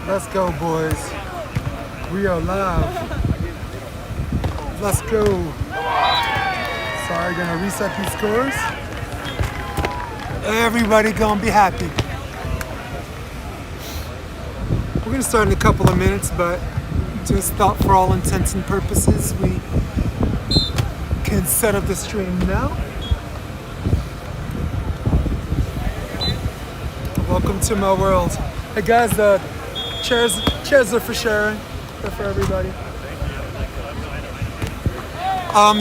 Let's go, boys. We are live. Let's go. Sorry, gonna reset these scores. Everybody gonna be happy. We're gonna start in a couple of minutes, but just thought for all intents and purposes, we can set up the stream now. Welcome to my world. Hey guys, the chairs are for sharing. They're for everybody.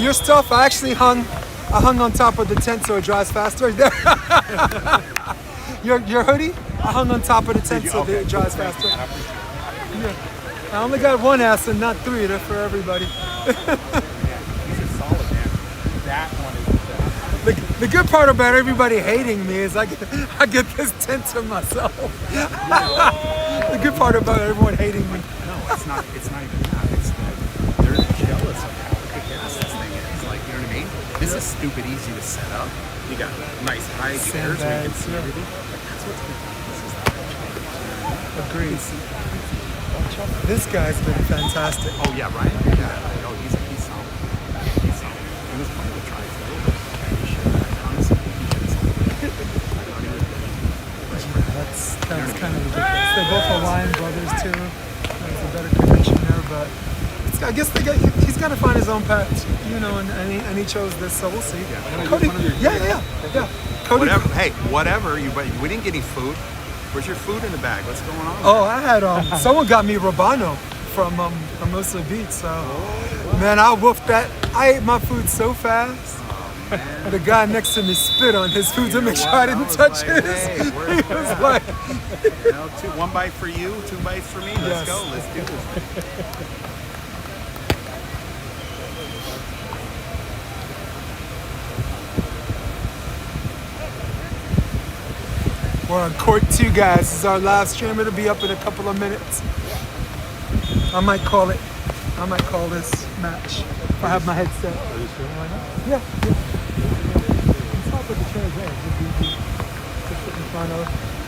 Your stuff, I actually hung on top of the tent so it dries faster. your hoodie, I hung on top of the tent so it dries faster. Yeah. I only got one ass and not three. They're for everybody. The good part about everybody hating me is I get this tent to myself. The good part about everyone hating me. No, it's not even that. It's that they're jealous of how kick-ass this thing is. Like, you know what I mean? This is stupid easy to set up. You got nice high chairs where you can see everything. But that's what's good. Agreed. This guy's been fantastic. Oh yeah, Ryan. Yeah. Oh, he's solid. He's solid. It was fun to try it. That's kind of ridiculous. They're both Hawaiian brothers too. There's a better connection there, but I guess he's got to find his own path, you know, and he chose this, so we'll see. Yeah. Cody, yeah. Cody, whatever. We didn't get any food. Where's your food in the bag? What's going on? Oh, I had someone got me Robano from Huntington Beach, so man, I woofed that. I ate my food so fast. The guy next to me spit on his food to make sure I didn't touch his. Hey, he was like, one bite for you, 2 bites for me. Let's go. Let's do this. We're on court 2, guys. This is our live stream. It'll be up in a couple of minutes. I might call this match. I have my headset. Are you streaming right now? Yeah. Top of the chair there. Just sit in front of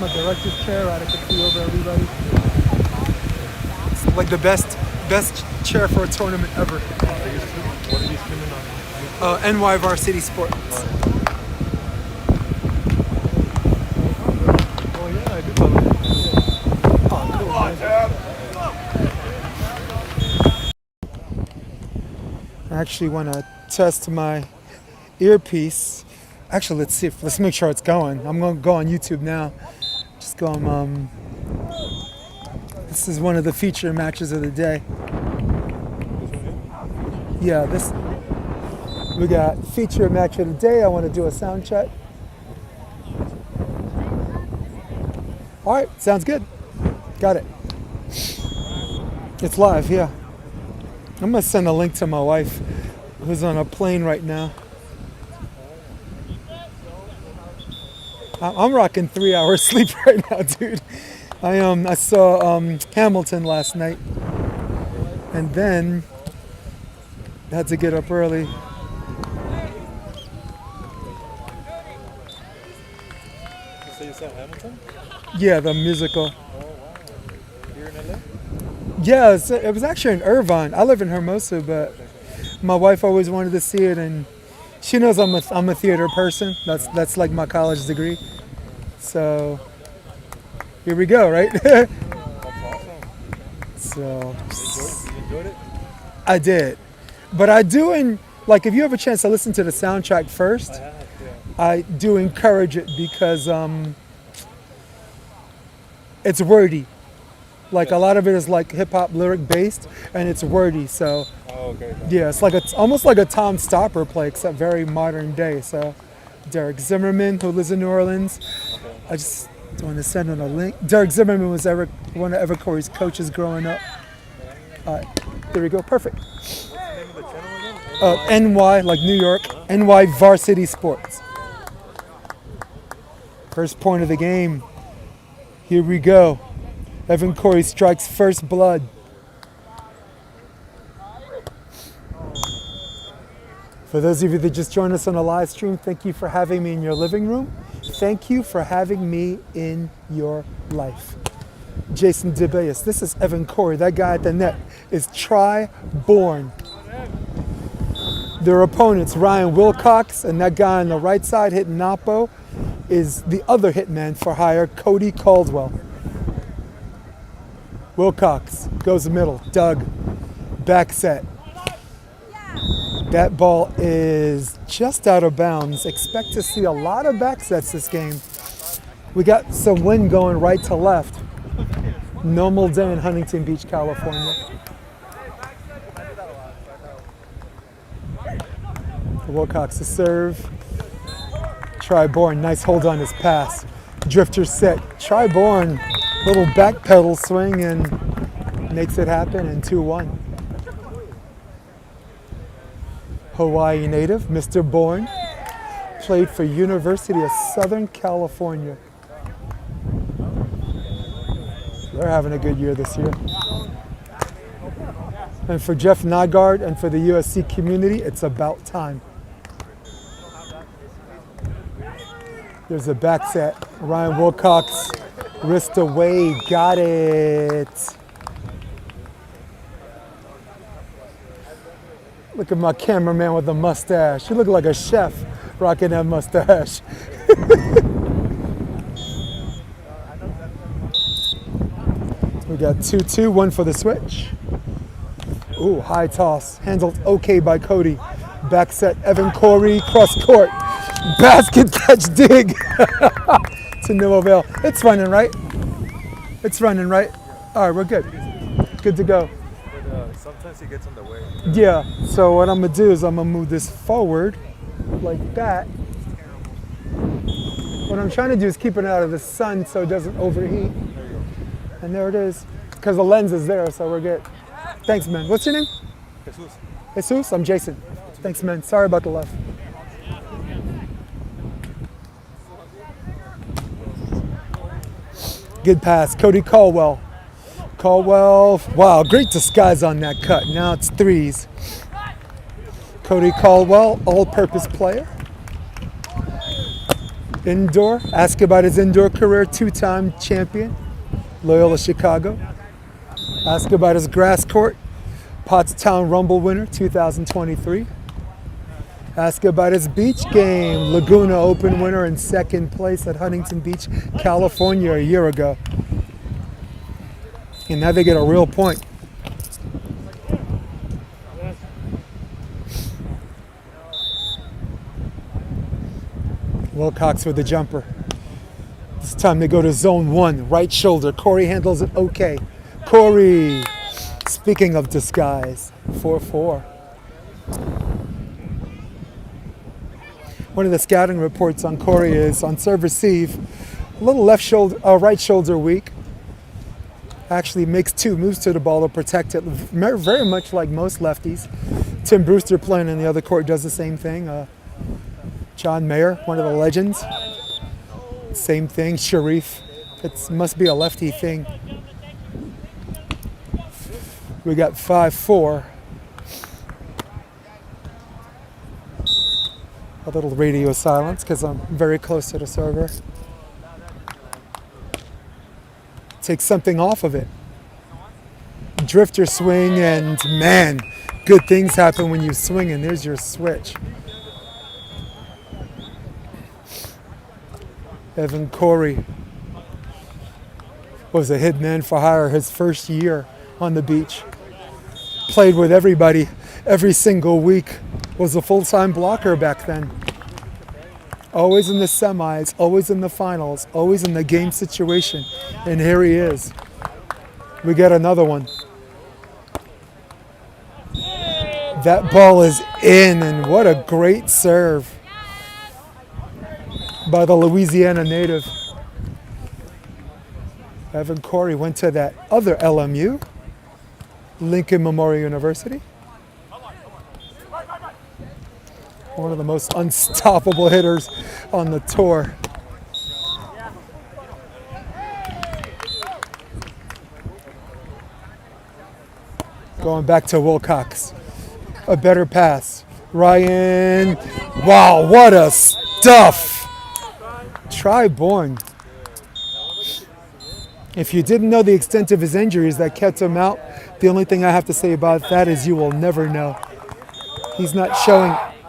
my director's chair. I can see over everybody. It's like the best chair for a tournament ever. What are you streaming on? NY Varsity Sports. Oh yeah, I do follow it. Oh, cool. I actually want to test my earpiece. Actually, let's make sure it's going. I'm going to go on YouTube now. Just go on, this is one of the feature matches of the day. Yeah, we got feature match of the day. I want to do a sound check. All right, sounds good. Got it. It's live, yeah. I'm gonna send a link to my wife, who's on a plane right now. I'm rocking 3 hours sleep right now, dude. I saw Hamilton last night, and then had to get up early. So you saw Hamilton? Yeah, the musical. Oh wow. Here in LA? Yeah, it was actually in Irvine. I live in Hermosa, but my wife always wanted to see it, and she knows I'm a theater person. That's like my college degree. So here we go, right? That's awesome. So You enjoyed it? I did, but I do like if you have a chance to listen to the soundtrack first, I have, yeah. I do encourage it because it's wordy. Like a lot of it is like hip hop lyric based, and it's wordy. So Oh, okay. yeah, it's almost like a Tom Stopper play, except very modern day. So Derek Zimmerman, who lives in New Orleans, I just want to send him a link. Derek Zimmerman was one of Cory's coaches growing up. All right, there we go, perfect. What's the name of the channel again? NY, like New York, NY Varsity Sports. First point of the game. Here we go. Evan Cory strikes first blood. For those of you that just joined us on a live stream, thank you for having me in your living room. Thank you for having me in your life. Jason DeBeas. This is Evan Cory. That guy at the net is Bourne. Their opponents, Ryan Wilcox, and that guy on the right side hitting Napo is the other hitman for hire, Cody Caldwell. Wilcox goes middle. Doug, back set. That ball is just out of bounds. Expect to see a lot of back sets this game. We got some wind going right to left. Normal day in Huntington Beach, California. Wilcox to serve. Bourne, nice hold on his pass. Drifter set. Bourne, little back pedal swing and makes it happen in 2-1. Hawaii native, Mr. Bourne, played for University of Southern California. They're having a good year this year. And for Jeff Nygaard and for the USC community, it's about time. There's a back set. Ryan Wilcox, wrist away, got it. Look at my cameraman with a mustache. You look like a chef rocking that mustache. We got 2-2, one for the switch. Ooh, high toss. Handled okay by Cody. Back set, Evan Cory, cross court. Basket catch dig to no avail. It's running, right? It's running, right? All right, we're good. Good to go. But sometimes he gets in the way. Yeah, so what I'm gonna do is I'm gonna move this forward like that. What I'm trying to do is keep it out of the sun so it doesn't overheat. And there it is. Because the lens is there, so we're good. Thanks, man. What's your name? Jesus. Jesus? I'm Jason. Thanks, man. Sorry about the left. Good pass. Cody Caldwell. Caldwell, wow, great disguise on that cut. Now it's threes. Cody Caldwell, all-purpose player. Indoor, ask about his indoor career, two-time champion, Loyola Chicago. Ask about his grass court, Pottstown Rumble winner, 2023. Ask about his beach game, Laguna Open winner in second place at Huntington Beach, California a year ago. And now they get a real point. Wilcox with the jumper. This time they go to zone one, right shoulder. Cory handles it okay. Cory, speaking of disguise, 4-4. One of the scouting reports on Cory is on serve receive, a little left shoulder, right shoulder weak. Actually makes two moves to the ball to protect it, very much like most lefties. Tim Brewster playing in the other court does the same thing. John Mayer, one of the legends, same thing. Sharif, it must be a lefty thing. We got 5-4. A little radio silence because I'm very close to the server. Take something off of it. Drifter swing, and man, good things happen when you swing, and there's your switch. Evan Cory was a hitman for hire his first year on the beach. Played with everybody every single week. Was a full-time blocker back then. Always in the semis, always in the finals, always in the game situation. And here he is. We got another one. That ball is in, and what a great serve by the Louisiana native. Evan Cory went to that other LMU, Lincoln Memorial University. One of the most unstoppable hitters on the tour. Going back to Wilcox. A better pass. Ryan. Wow, what a stuff. Bourne. If you didn't know the extent of his injuries that kept him out, the only thing I have to say about that is you will never know.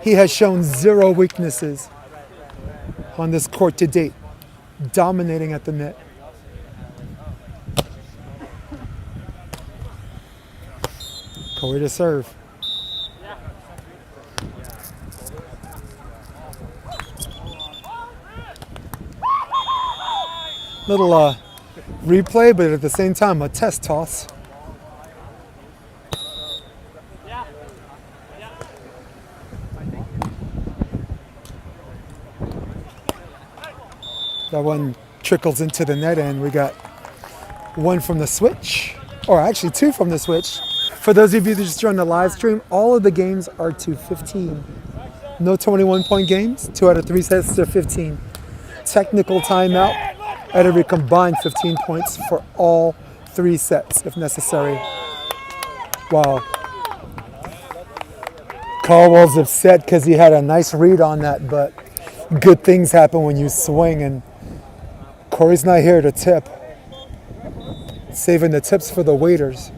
He has shown zero weaknesses on this court to date, dominating at the net. Cory to serve. Little replay, but at the same time, a test toss. That one trickles into the net, and we got one from the switch, or actually two from the switch. For those of you that just joined the live stream, all of the games are to 15. No 21-point games. 2 out of 3 sets to 15. Technical timeout at every combined 15 points for all 3 sets if necessary. Wow. Caldwell's upset because he had a nice read on that, but good things happen when you swing, and Cory's not here to tip. Saving the tips for the waiters.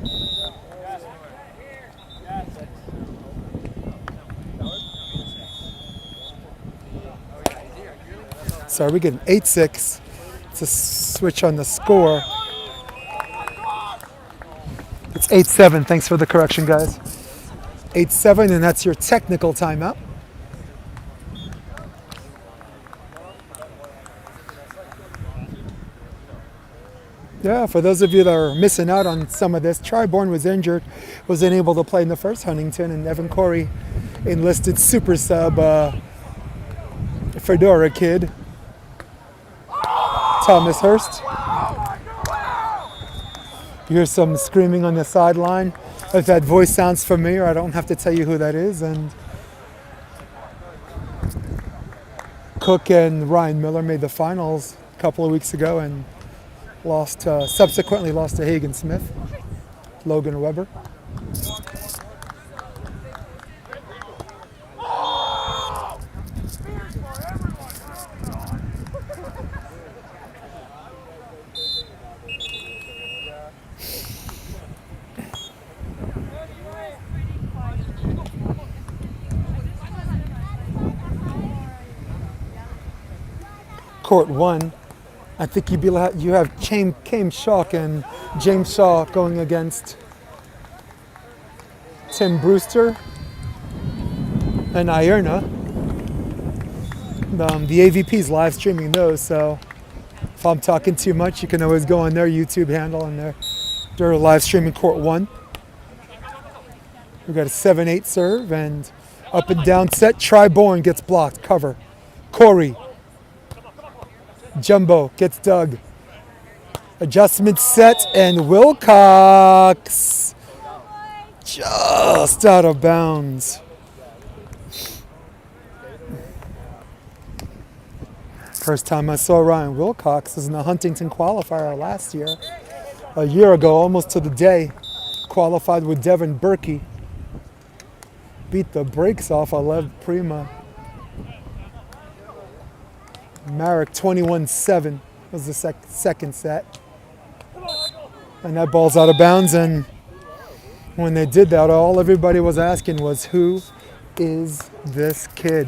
So we get an 8-6. It's a switch on the score. It's 8-7. Thanks for the correction, guys. 8-7, and that's your technical timeout. Yeah, for those of you that are missing out on some of this, Bourne was injured, was unable to play in the first Huntington, and Evan Cory enlisted super sub Fedora kid, Thomas Hurst. You hear some screaming on the sideline. If that voice sounds familiar, I don't have to tell you who that is. And Cook and Ryan Miller made the finals a couple of weeks ago and subsequently lost to Hagen Smith, Logan Weber. Court 1. I think you have Cam Shock and James Shaw going against Tim Brewster and Ierna. The AVP's live streaming those, so if I'm talking too much, you can always go on their YouTube handle and they're live streaming Court 1. We've got a 7-8 serve and up and down set. Bourne gets blocked, cover. Cory. Jumbo gets dug. Adjustment set, and Wilcox just out of bounds. First time I saw Ryan Wilcox was in the Huntington qualifier last year. A year ago, almost to the day, qualified with Devin Berkey. Beat the brakes off Lev Prima. Marek 21-7 was the second set. And that ball's out of bounds, and when they did that, all everybody was asking was, who is this kid?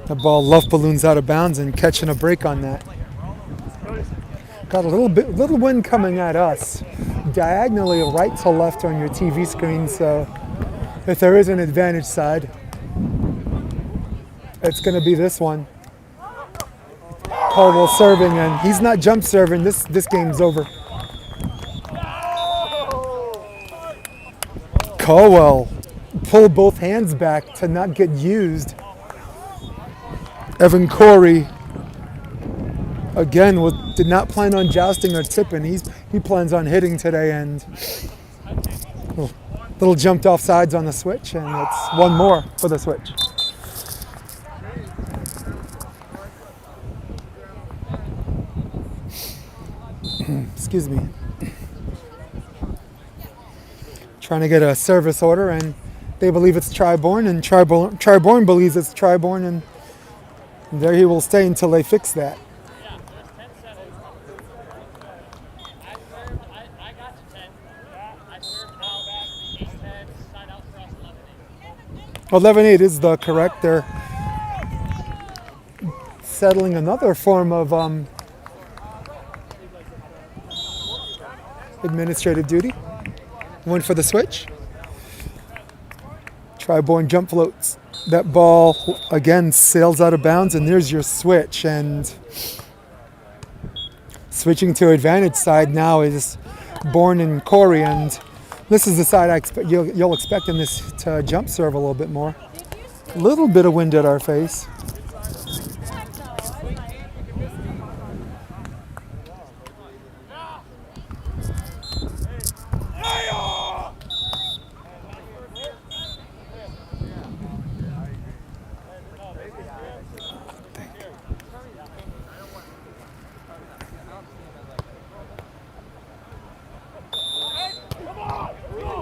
The ball luff balloons out of bounds and catching a break on that. Got a little wind coming at us, diagonally right to left on your TV screen. So if there is an advantage side, it's going to be this one. Caldwell serving, and he's not jump serving. This game's over. Caldwell pulled both hands back to not get used. Evan Cory again did not plan on jousting or tipping. He plans on hitting today, and little jumped off sides on the switch, and it's one more for the switch. Excuse me. trying to get a service order, and they believe it's Bourne, and Bourne believes it's Bourne, and there he will stay until they fix that. Yeah, there's 10-7. I served, I got you 10. I served now back 8-10, side out for us 11-8. 11-8 is the correct. They're settling another form of administrative duty. One for the switch. Bourne jump floats. That ball again sails out of bounds, and there's your switch. And switching to advantage side now is Bourne and Cory, and this is the side I expect you'll expect in this to jump serve a little bit more. A little bit of wind at our face.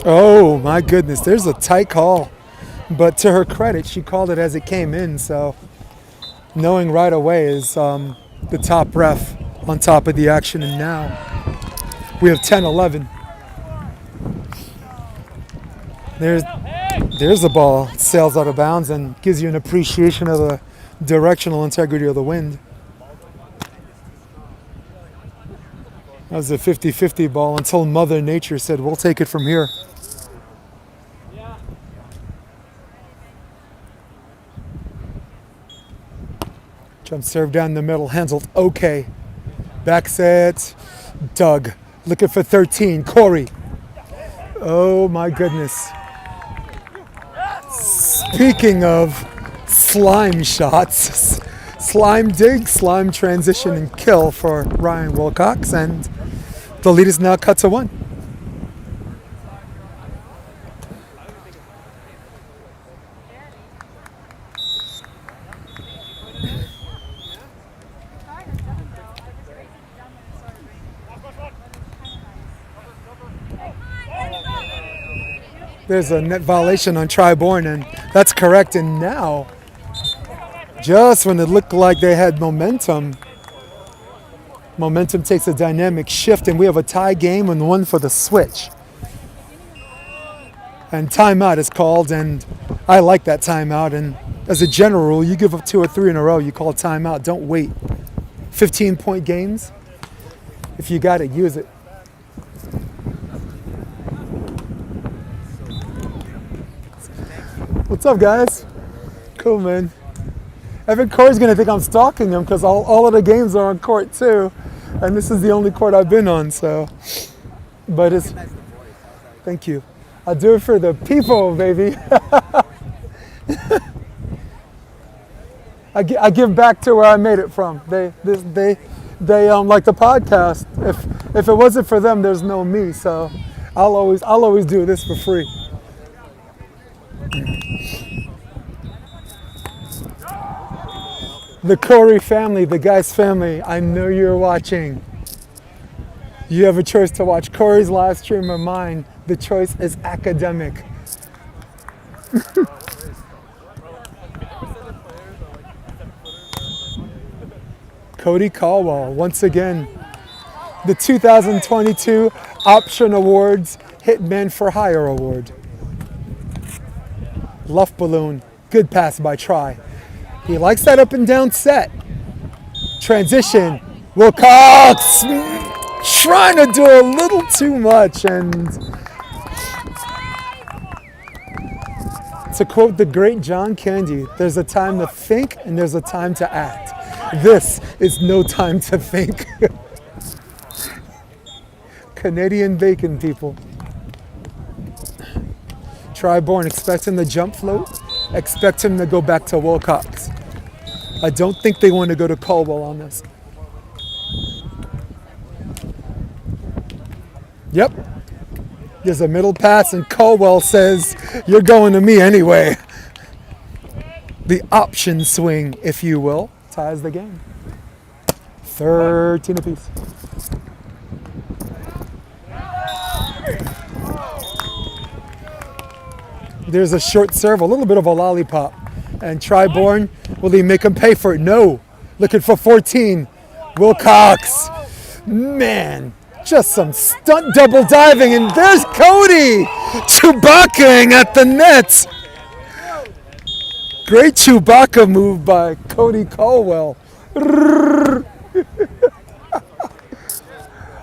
Oh my goodness, there's a tight call. But to her credit, she called it as it came in, so knowing right away is the top ref on top of the action, and now we have 10-11. There's the ball, it sails out of bounds and gives you an appreciation of the directional integrity of the wind. That was a 50-50 ball until Mother Nature said, we'll take it from here. Jump serve down the middle, handled okay. Back set, Doug. Looking for 13, Cory. Oh my goodness. Speaking of slime shots, slime dig, slime transition and kill for Ryan Wilcox, and the lead is now cut to 1. There's a net violation on Bourne, and that's correct. And now, just when it looked like they had momentum takes a dynamic shift, and we have a tie game and one for the switch. And timeout is called, and I like that timeout. And as a general rule, you give up 2 or 3 in a row, you call a timeout. Don't wait. 15-point games. If you got it, use it. What's up, guys? Cool, man. I think Cory's gonna think I'm stalking him because all of the games are on court too, and this is the only court I've been on. So, but it's thank you. I do it for the people, baby. I give back to where I made it from. They like the podcast. If it wasn't for them, there's no me. So I'll always do this for free. The Cory family, the Geist family, I know you're watching. You have a choice to watch Cory's live stream or mine. The choice is academic. Cody Caldwell, once again, the 2022 Option Awards Hitman for Hire Award. Luft balloon, good pass by Try. He likes that up and down set. Transition, Wilcox trying to do a little too much, and to quote the great John Candy, there's a time to think and there's a time to act. This is no time to think. Canadian bacon, people. Bourne, expect him to jump float, expect him to go back to Wilcox. I don't think they want to go to Caldwell on this. Yep. There's a middle pass and Caldwell says, you're going to me anyway. The option swing, if you will, ties the game. 13 apiece. There's a short serve, a little bit of a lollipop. And Bourne, will he make him pay for it? No. Looking for 14. Wilcox. Man, just some stunt double diving. And there's Cody. Chewbacca-ing at the net. Great Chewbacca move by Cody Caldwell.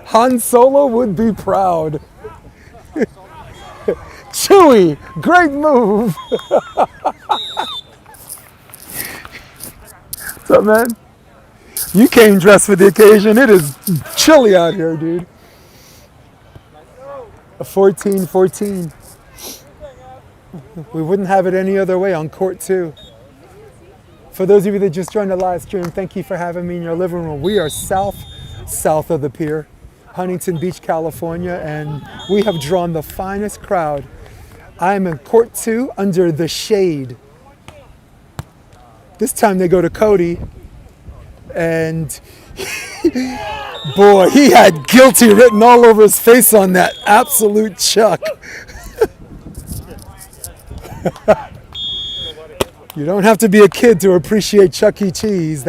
Han Solo would be proud. Chewie, great move. What's up, man? You came dressed for the occasion. It is chilly out here, dude. A 14-14. We wouldn't have it any other way on court 2. For those of you that just joined the live stream, thank you for having me in your living room. We are south of the pier, Huntington Beach, California, and we have drawn the finest crowd. I am in court 2 under the shade. This time they go to Cody, and boy, he had guilty written all over his face on that absolute chuck. You don't have to be a kid to appreciate Chuck E. Cheese.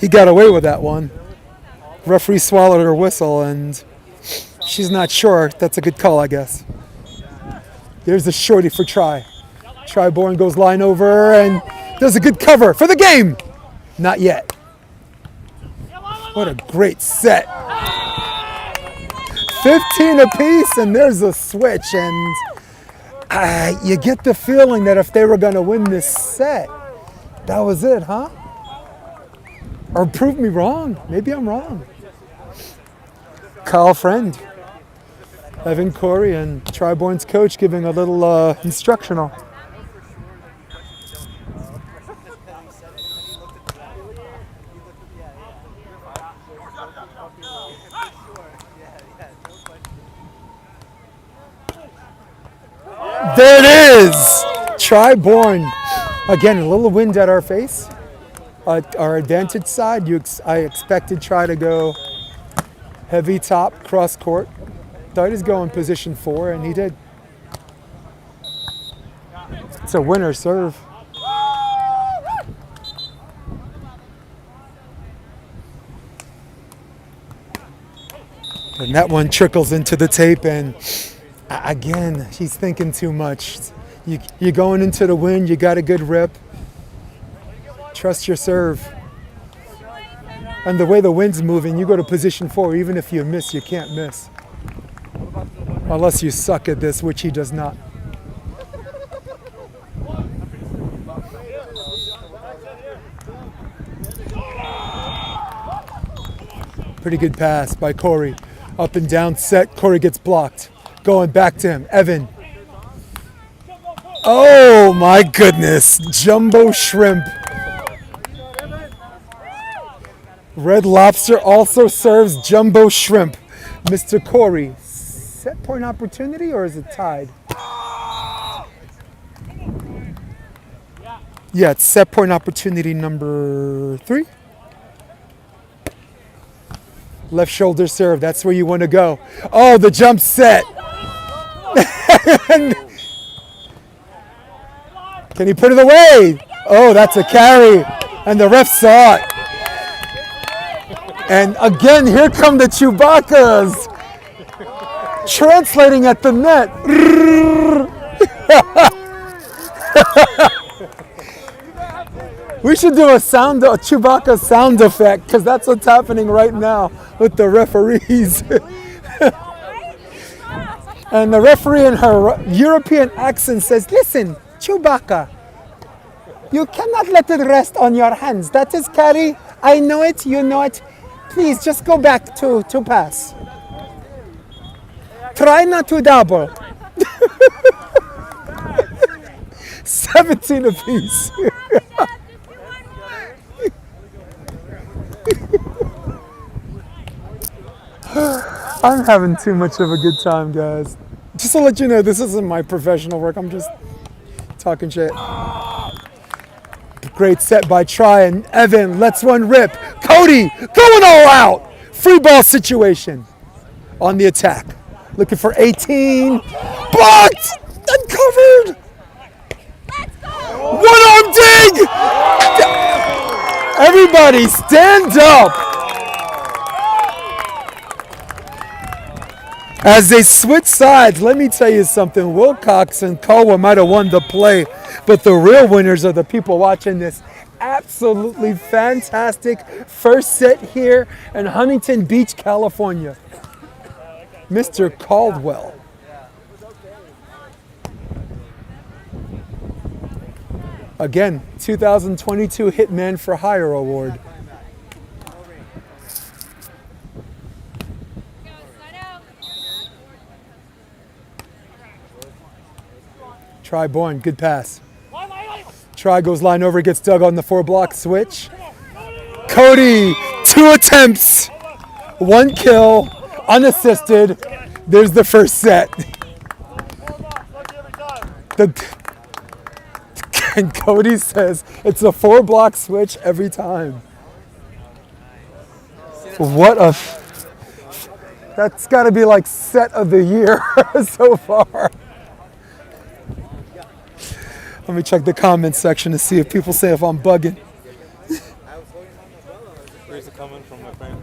He got away with that one. Referee swallowed her whistle, and she's not sure. That's a good call, I guess. There's the shorty for Try. Bourne goes line over and does a good cover for the game. Not yet. What a great set. 15 apiece, and there's a switch. And you get the feeling that if they were going to win this set, that was it, huh? Or prove me wrong. Maybe I'm wrong. Kyle Friend, Evan Cory, and Bourne's coach giving a little instructional. There it is! Bourne. Again, a little wind at our face. Our advantage side, I expected to go heavy top, cross court. Thought he'd go in position 4, and he did. It's a winner serve. And that one trickles into the tape, and again, he's thinking too much. You're going into the wind, you got a good rip. Trust your serve. And the way the wind's moving, you go to position 4, even if you miss, you can't miss. Unless you suck at this, which he does not. Pretty good pass by Cory. Up and down set, Cory gets blocked. Going back to him, Evan. Oh my goodness, jumbo shrimp. Red Lobster also serves jumbo shrimp. Mr. Cory, set point opportunity or is it tied? Yeah, it's set point opportunity number 3. Left shoulder serve, that's where you want to go. Oh, the jump set. Can he put it away? Oh, that's a carry. And the ref saw it. And again, here come the Chewbaccas. Translating at the net. We should do a Chewbacca sound effect, because that's what's happening right now with the referees. And the referee in her European accent says, listen, Chewbacca, you cannot let it rest on your hands. That is carry. I know it, you know it. Please just go back to pass. Try not to double. 17 apiece. I'm having too much of a good time, guys. Just to let you know, this isn't my professional work. I'm just talking shit. Great set by Try, and Evan lets one rip. Cody going all out. Free ball situation on the attack. Looking for 18. Blocked! Uncovered! dig! Everybody stand up! As they switch sides, let me tell you something. Wilcox and Caldwell might have won the play, but the real winners are the people watching this absolutely fantastic first set here in Huntington Beach, California. Mr. Caldwell. Again, 2022 Hitman for Hire Award. Try Bourne, good pass. Try goes line over, gets dug on the 4-block switch. Cody, 2 attempts, 1 kill, unassisted. There's the first set. And Cody says it's a 4-block switch every time. What a... That's got to be like set of the year so far. Let me check the comments section to see if people say if I'm bugging. Here's a comment from my friend.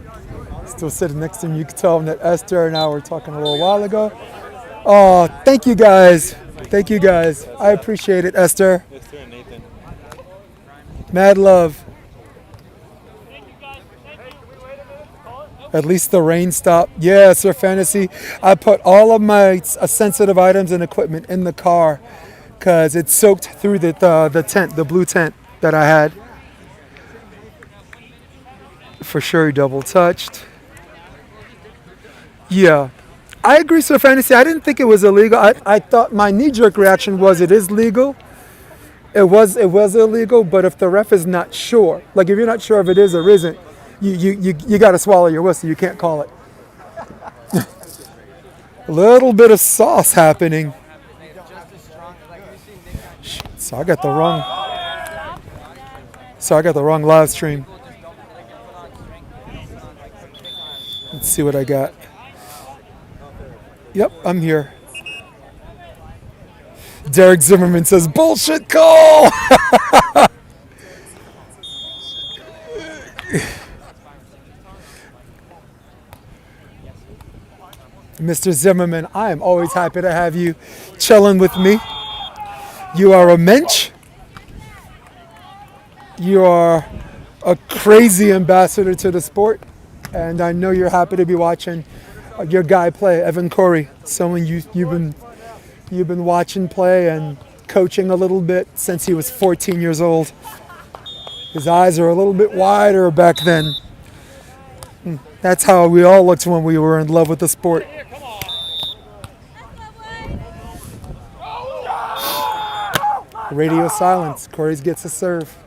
Still sitting next to him. You can tell him that Esther and I were talking a little while ago. Oh, thank you guys. Thank you guys. I appreciate it, Esther. Esther and Nathan. Mad love. At least the rain stopped. Yeah, Sir Fantasy. I put all of my sensitive items and equipment in the car because it soaked through the tent, the blue tent that I had. For sure, double touched. Yeah, I agree, Sir Fantasy. I didn't think it was illegal. I thought my knee-jerk reaction was it is legal. It was illegal, but if the ref is not sure, like if you're not sure if it is or isn't, you got to swallow your whistle. You can't call it. A little bit of sauce happening. So I got the wrong live stream. Let's see what I got. Yep, I'm here. Derek Zimmerman says, bullshit call! Mr. Zimmerman, I am always happy to have you chilling with me. You are a mensch. You are a crazy ambassador to the sport. And I know you're happy to be watching your guy play, Evan Cory, someone you've been watching play and coaching a little bit since he was 14 years old. His eyes are a little bit wider back then. That's how we all looked when we were in love with the sport. Radio silence. Cory gets a serve.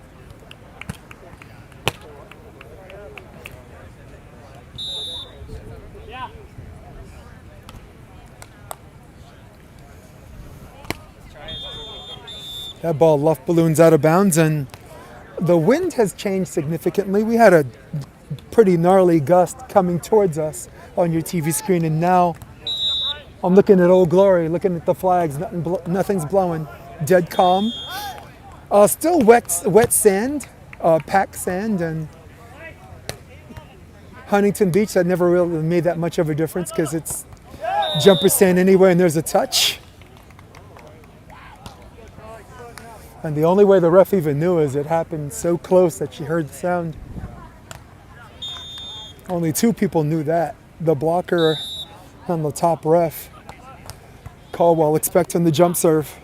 That ball left balloons out of bounds, and the wind has changed significantly. We had a pretty gnarly gust coming towards us on your TV screen, and now I'm looking at Old Glory, looking at the flags. Nothing's blowing. Dead calm. Still wet sand, packed sand, and Huntington Beach. That never really made that much of a difference because it's jumper sand anyway, and there's a touch. And the only way the ref even knew is it happened so close that she heard the sound. Only 2 people knew that. The blocker and the top ref. Caldwell expecting the jump serve.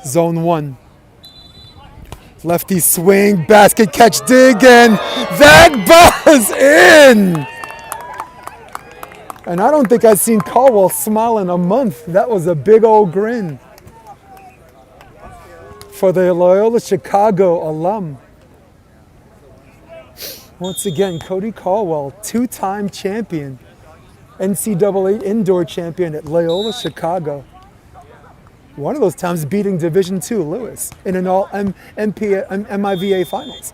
Zone 1. Lefty swing, basket catch, dig, and that buzz in! And I don't think I've seen Caldwell smile in a month. That was a big old grin for the Loyola Chicago alum. Once again, Cody Caldwell, 2-time champion, NCAA indoor champion at Loyola Chicago. One of those times beating Division II Lewis in an all MIVA finals.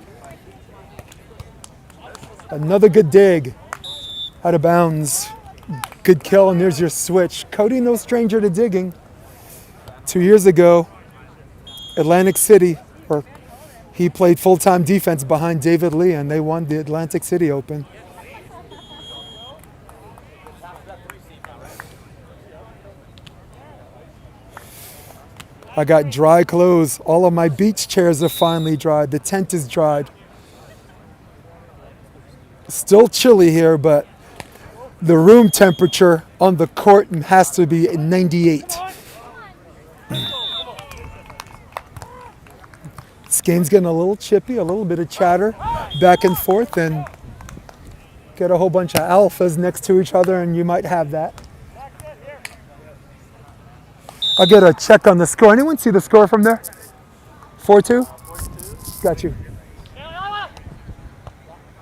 Another good dig, out of bounds. Good kill, and there's your switch. Cody, no stranger to digging. 2 years ago, Atlantic City, where he played full-time defense behind David Lee, and they won the Atlantic City Open. I got dry clothes. All of my beach chairs are finally dried. The tent is dried. Still chilly here, but the room temperature on the court has to be 98. This game's getting a little chippy, a little bit of chatter back and forth, and get a whole bunch of alphas next to each other, and you might have that. I'll get a check on the score. Anyone see the score from there? 4-2? Got you.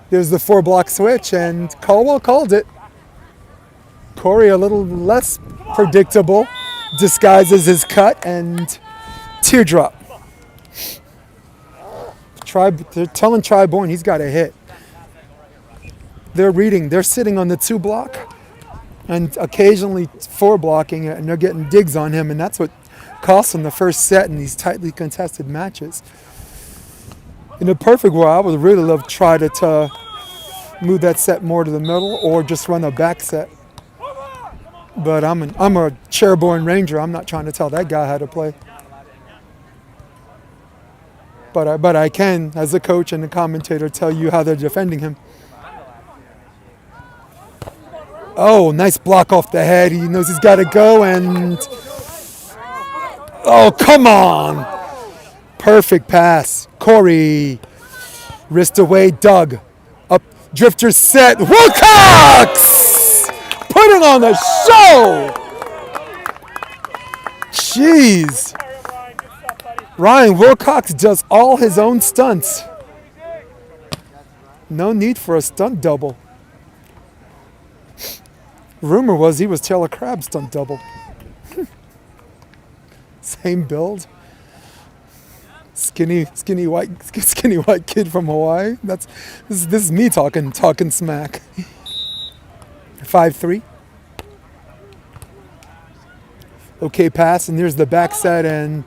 There's the 4-block switch, and Caldwell called it. Cory a little less predictable, disguises his cut, and teardrop. They're telling Bourne he's got a hit. They're sitting on the 2-block and occasionally 4-blocking it, and they're getting digs on him, and that's what costs him the first set in these tightly contested matches. In a perfect world, I would really love to try to move that set more to the middle or just run a back set. But I'm a chairborne ranger. I'm not trying to tell that guy how to play. But I can, as a coach and a commentator, tell you how they're defending him. Oh, nice block off the head. He knows he's got to go, and oh, come on. Perfect pass. Cory. Wrist away, Doug. Up, drifter set. Wilcox! Putting on the show! Jeez. Ryan Wilcox does all his own stunts. No need for a stunt double. Rumor was he was Taylor Crabb's stunt double. Same build. Skinny white kid from Hawaii. This is me talking smack. 5-3. Okay pass, and there's the back set, and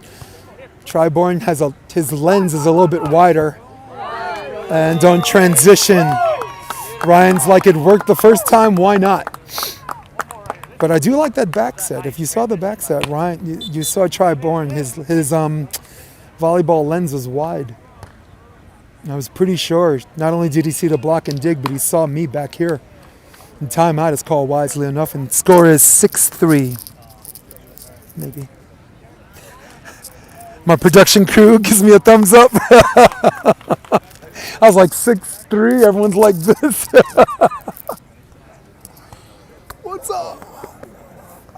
Bourne has his lens is a little bit wider. And on transition, Ryan's like, it worked the first time, why not? But I do like that back set. If you saw the back set, Ryan, you saw Bourne, his volleyball lens was wide. And I was pretty sure, not only did he see the block and dig, but he saw me back here. And timeout is called wisely enough, and score is 6-3. Maybe. My production crew gives me a thumbs up. I was like 6-3, everyone's like this. What's up?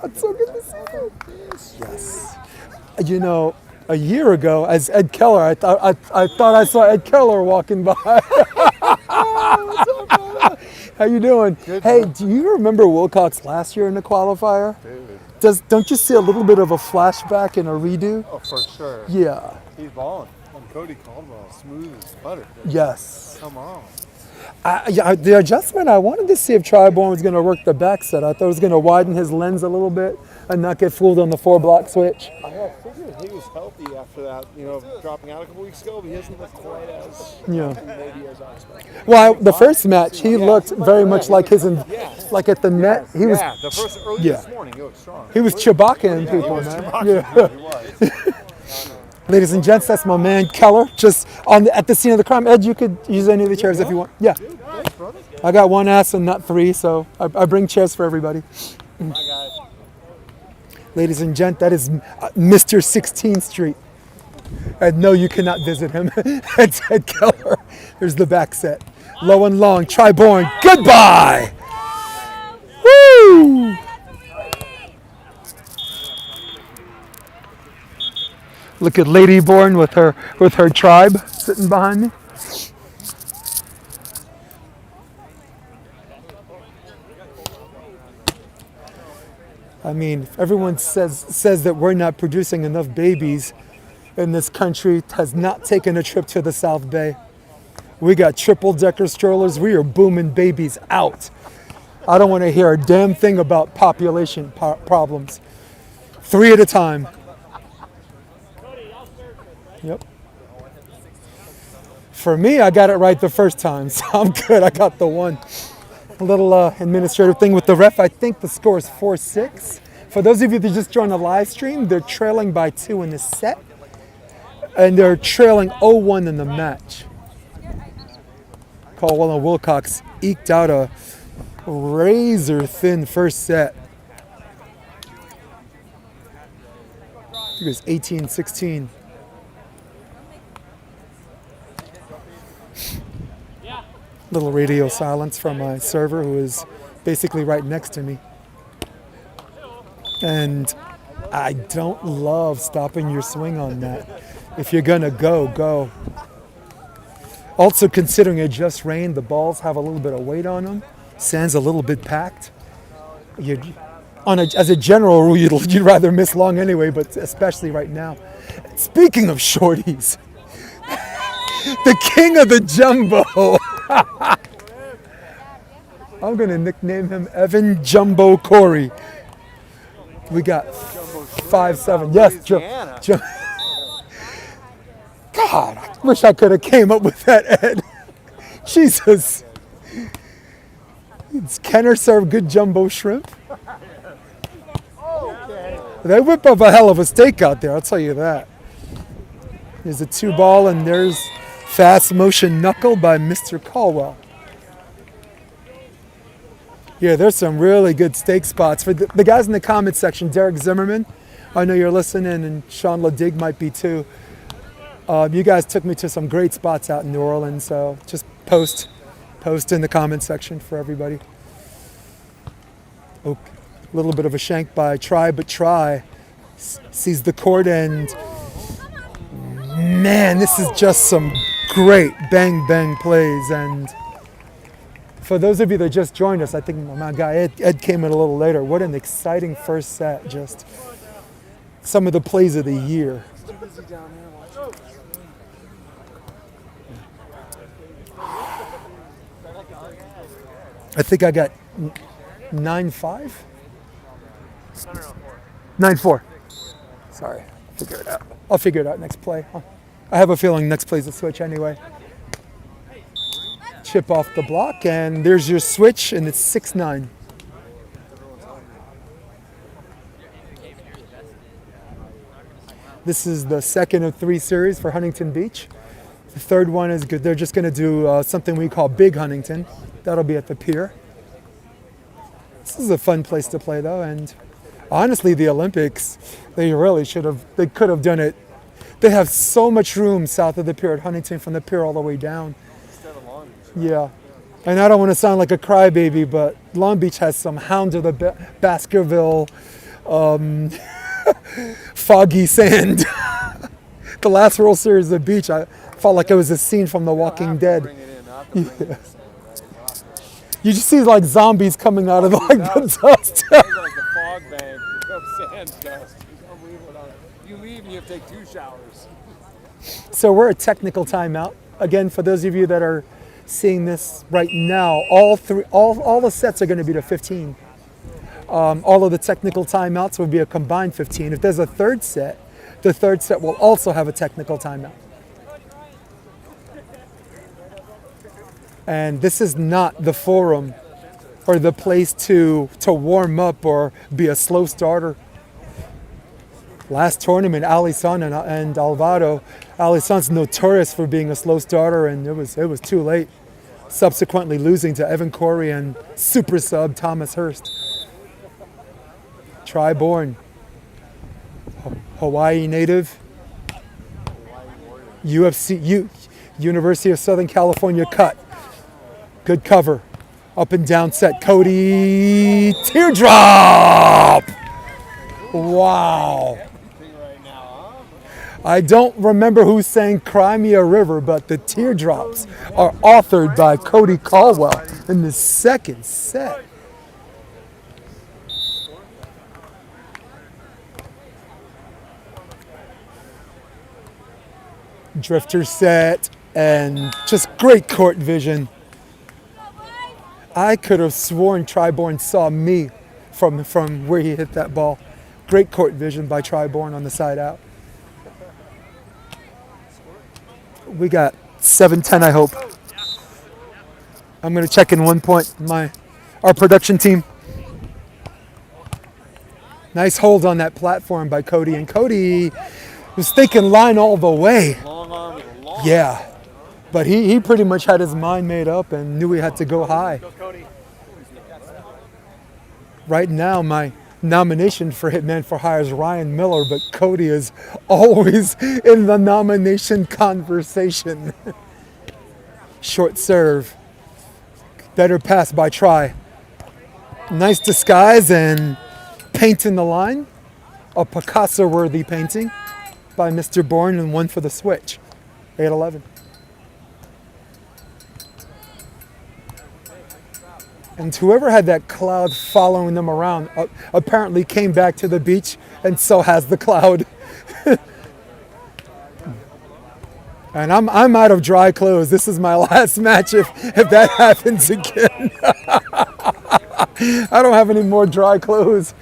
It's so good to see you. Yes. You know, a year ago, as Ed Keller, I thought I saw Ed Keller walking by. What's up, brother? How you doing? Good, hey, man. do you remember Wilcox last year in the qualifier? Dude. Don't you see a little bit of a flashback and a redo? Oh, for sure. Yeah. He's balling. And Cody Caldwell, smooth as butter. Yes. Come on. The adjustment, I wanted to see if Bourne was going to work the back set. I thought it was going to widen his lens a little bit and not get fooled on the 4-block switch. I had figured he was healthy after that, dropping out a couple weeks ago, but he hasn't looked quite as maybe as I expected. Well, the first match, he looked very much like like at the net. He was, the first early this morning, he looked strong. he was Chewbacca-ing people, man. Yeah. Ladies and gents, that's my man Keller, just at the scene of the crime. Ed, you could use any of the chairs if you want. Yeah. Thanks, brother. I got one ass and not 3, so I bring chairs for everybody. Bye, guys. Ladies and gents, that is Mr. 16th Street. And no, you cannot visit him. It's Ed Keller. There's the back set. Low and long, Bourne. Goodbye! Woo! Look at Lady Bourne with her tribe sitting behind me. I mean, if everyone says that we're not producing enough babies in this country, has not taken a trip to the South Bay. We got triple-decker strollers. We are booming babies out. I don't want to hear a damn thing about population problems. 3 at a time. Yep. For me, I got it right the first time, so I'm good. I got the one. A little administrative thing with the ref. I think the score is 4-6. For those of you that just joined the live stream, they're trailing by 2 in this set, and they're trailing 0-1 in the match. Caldwell and Wilcox eked out a razor-thin first set. I think it was 18-16. Little radio silence from my server, who is basically right next to me. And I don't love stopping your swing on that. If you're gonna go, go. Also, considering it just rained, the balls have a little bit of weight on them. Sand's a little bit packed. As a general rule, you'd rather miss long anyway, but especially right now. Speaking of shorties, the king of the jumbo. I'm gonna nickname him Evan Jumbo Cory. We got 5'7". Yes, God, I wish I could have came up with that, Ed. Jesus. Does Kenner serve good jumbo shrimp? They whip up a hell of a steak out there, I'll tell you that. There's a 2-ball, and there's fast motion knuckle by Mr. Caldwell. Yeah, there's some really good steak spots. For the guys in the comment section, Derek Zimmerman, I know you're listening, and Sean Ladig might be too. You guys took me to some great spots out in New Orleans, so just post in the comment section for everybody. Oh, a little bit of a shank by Try But Try. Sees the court, and man, this is just some great bang bang plays. And for those of you that just joined us, I think my guy Ed came in a little later. What an exciting first set. Just some of the plays of the year. I think I got 9-5? 9-4. Sorry, I'll figure it out next play. I have a feeling next play's a switch anyway. Chip off the block, and there's your switch, and it's 6-9. This is the second of 3 series for Huntington Beach. The third one is good. They're just going to do something we call Big Huntington. That'll be at the pier. This is a fun place to play, though, and honestly, the Olympics, they could have done it. They have so much room south of the pier at Huntington, from the pier all the way down. Yeah, and I don't want to sound like a crybaby, but Long Beach has some Hound of the Baskerville foggy sand. The last World Series of the Beach, I felt like it was a scene from The Walking Dead. Yeah. You just see like zombies coming out of the dust. Like the fog bank of sand dust. You leave and you have to take 2 showers. So we're at technical timeout. Again, for those of you that are seeing this right now, all the sets are going to be to 15. All of the technical timeouts will be a combined 15. If there's a third set, the third set will also have a technical timeout. And this is not the forum or the place to warm up or be a slow starter. Last tournament, Alisson and Alvaro. Alisson's notorious for being a slow starter, and it was too late. Subsequently losing to Evan Cory and super sub Thomas Hurst. Try Bourne. Hawaii native. University of Southern California cut. Good cover. Up and down set. Cody. Teardrop! Wow. I don't remember who sang Cry Me a River, but the teardrops are authored by Cody Caldwell in the second set. Drifter set, and just great court vision. I could have sworn Bourne saw me from where he hit that ball. Great court vision by Bourne on the side out. We got 7-10, I hope. I'm going to check in 1 point. Our production team. Nice hold on that platform by Cody. And Cody was thinking line all the way. Long arm with a long. Yeah. But he pretty much had his mind made up and knew he had to go high. Right now, my nomination for Hitman for Hire is Ryan Miller, but Cody is always in the nomination conversation. Short serve. Better pass by Try. Nice disguise and paint in the line. A Picasso-worthy painting by Mr. Bourne and one for the switch. 8-11. And whoever had that cloud following them around apparently came back to the beach, and so has the cloud. And I'm out of dry clothes. This is my last match if that happens again. I don't have any more dry clothes.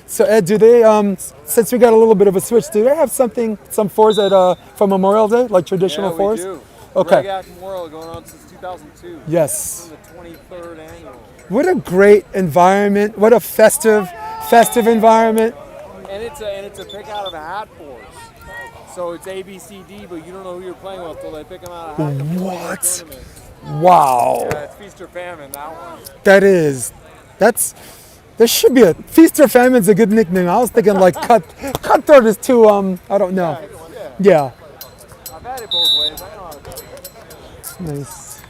So Ed, do they, since we got a little bit of a switch, do they have some fours for Memorial Day, like traditional fours? Yeah, we do. Okay. Regatta Memorial going on since 2002. Yes. The 23rd annual. What a great environment. What a festive environment. And it's a pick out of a hat for us. So it's A, B, C, D, but you don't know who you're playing with until they pick them out of a hat. What? Wow. Yeah, it's feast or famine, that one. There should be a feast or famine's a good nickname. I was thinking like cutthroat is too I don't know. Yeah. I've had it both ways. I know how to do it. Nice.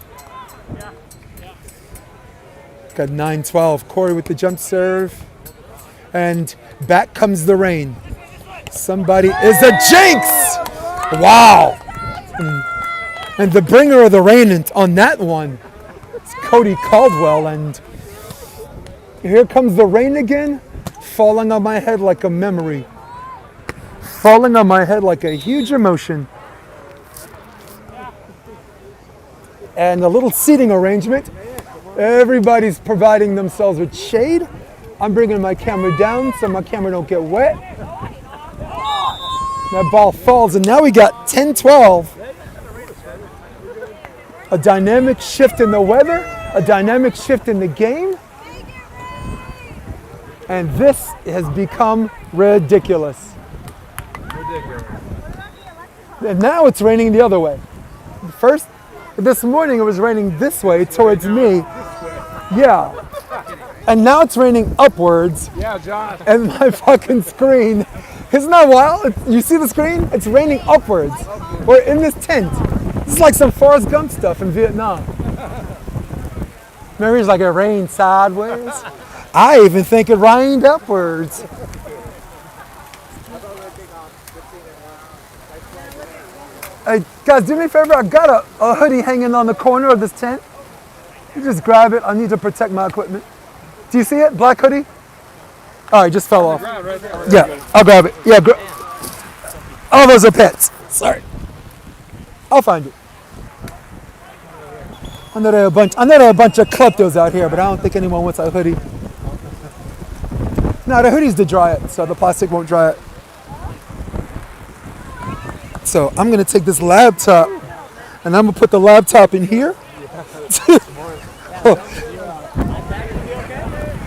Got 9-12. Cory with the jump serve. And back comes the rain. Somebody is a jinx! Wow. And the bringer of the rain on that one is Cody Caldwell. And here comes the rain again, falling on my head like a memory. Falling on my head like a huge emotion. And a little seating arrangement. Everybody's providing themselves with shade. I'm bringing my camera down so my camera don't get wet. That ball falls, and now we got 10-12. A dynamic shift in the weather, a dynamic shift in the game. And this has become ridiculous. And now it's raining the other way. First, this morning it was raining this way towards me. Yeah. And now it's raining upwards. Yeah, John. And my fucking screen. Isn't that wild? You see the screen? It's raining upwards. We're in this tent. This is like some Forrest Gump stuff in Vietnam. Remember, it's like it rained sideways. I even think it rained upwards. Hey, guys, do me a favor. I got a hoodie hanging on the corner of this tent. You just grab it. I need to protect my equipment. Do you see it? Black hoodie? All right, just fell off. Yeah, I'll grab it. Yeah, oh, those are pets. Sorry. I'll find it. I know there are a bunch of kleptos out here, but I don't think anyone wants a hoodie. No, the hoodie's to dry it, so the plastic won't dry it. So I'm gonna take this laptop and I'm gonna put the laptop in here.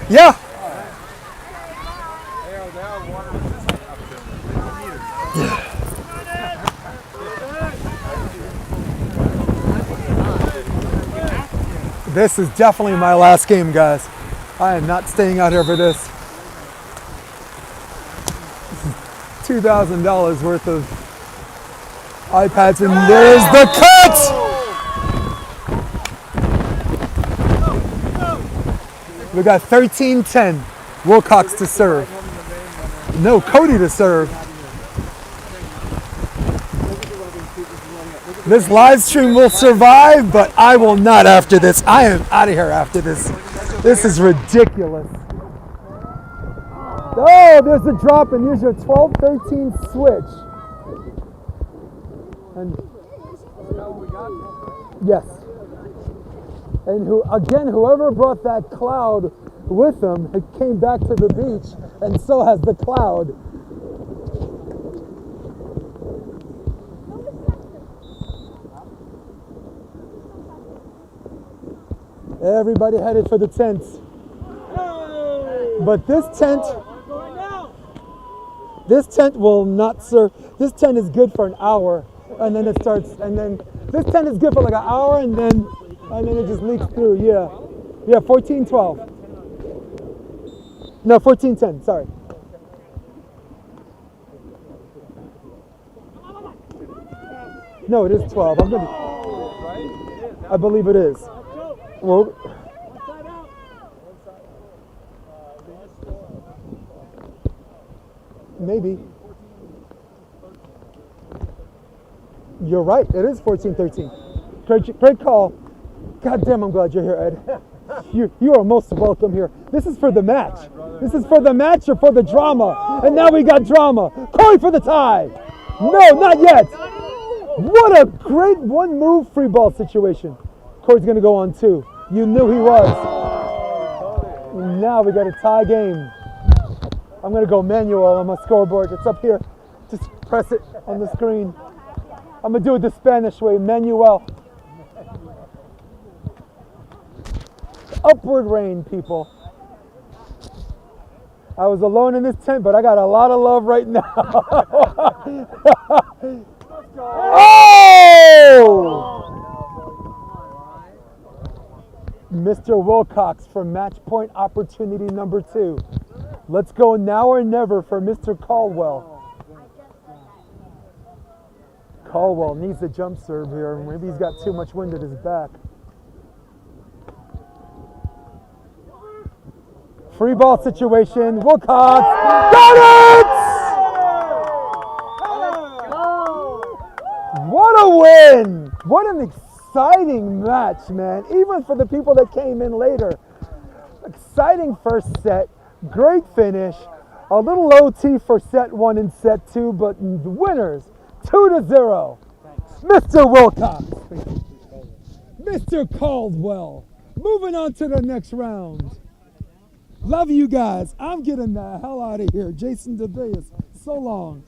Yeah. This is definitely my last game, guys. I am not staying out here for this. $2,000 worth of iPads, and there's the cut! We got 13-10. Wilcox to serve. No, Cody to serve. This live stream will survive, but I will not after this. I am out of here after this. This is ridiculous. Oh, there's the drop, and here's your 12-13 switch. And yes. And whoever brought that cloud with him. It came back to the beach, and so has the cloud. Everybody headed for the tents. But this tent will not serve. This tent is good for an hour, and then it starts. And then this tent is good for like an hour, and then it just leaks through. Yeah, 14:12. No, 14:10. Sorry. No, it is 12. I believe it is. Well, maybe. You're right. It is 14-13. Great call. God damn, I'm glad you're here, Ed. You are most welcome here. This is for the match. This is for the match or for the drama. And now we got drama. Cory for the tie. No, not yet. What a great one-move free ball situation. Cory's going to go on 2. You knew he was. Now we got a tie game. I'm going to go manual on my scoreboard. It's up here. Just press it on the screen. I'm going to do it the Spanish way, manual. Upward rain, people. I was alone in this tent, but I got a lot of love right now. Oh! Mr. Wilcox for match point opportunity number 2. Let's go now or never for Mr. Caldwell. Caldwell needs a jump serve here. Maybe he's got too much wind at his back. Free ball situation. Wilcox got it! What a win! What an exciting match, man. Even for the people that came in later. Exciting first set. Great finish. A little OT for set 1 and set 2, but the winners 2-0. Mr. Wilcox. Mr. Caldwell. Moving on to the next round. Love you guys. I'm getting the hell out of here. Jason DeBeas. So long.